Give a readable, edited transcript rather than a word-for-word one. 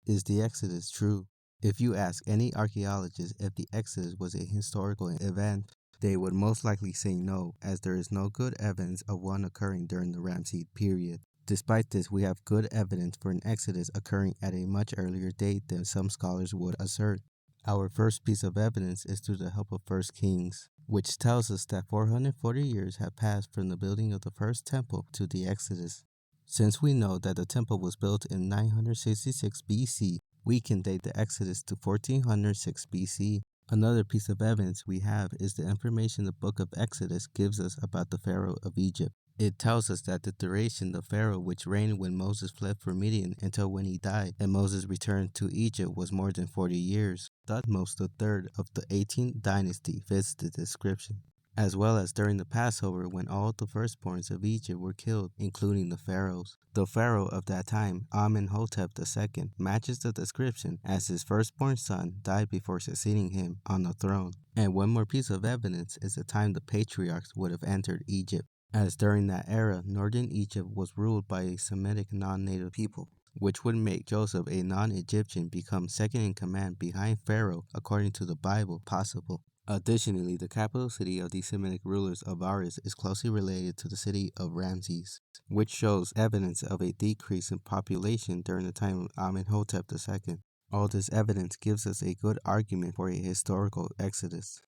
Is the Exodus true? If you ask any archaeologist if the Exodus was a historical event, they would most likely say no, as there is no good evidence of one occurring during the Ramesside period. Despite this, we have good evidence for an Exodus occurring at a much earlier date than some scholars would assert. Our first piece of evidence is through the help of 1 Kings, which tells us that 440 years have passed from the building of the first temple to the Exodus. Since we know that the temple was built in 966 BC, we can date the Exodus to 1406 BC. Another piece of evidence we have is the information the book of Exodus gives us about the Pharaoh of Egypt. It tells us that the duration of Pharaoh which reigned when Moses fled from Midian until when he died and Moses returned to Egypt was more than 40 years. Thutmose III of the 18th dynasty fits the description, as well as during the Passover when all the firstborns of Egypt were killed, including the pharaohs. The pharaoh of that time, Amenhotep II, matches the description as his firstborn son died before succeeding him on the throne. And one more piece of evidence is the time the patriarchs would have entered Egypt, as during that era, northern Egypt was ruled by a Semitic non-native people, which would make Joseph, a non-Egyptian, become second in command behind Pharaoh according to the Bible possible. Additionally, the capital city of the Semitic rulers of Avaris is closely related to the city of Ramses, which shows evidence of a decrease in population during the time of Amenhotep II. All this evidence gives us a good argument for a historical exodus.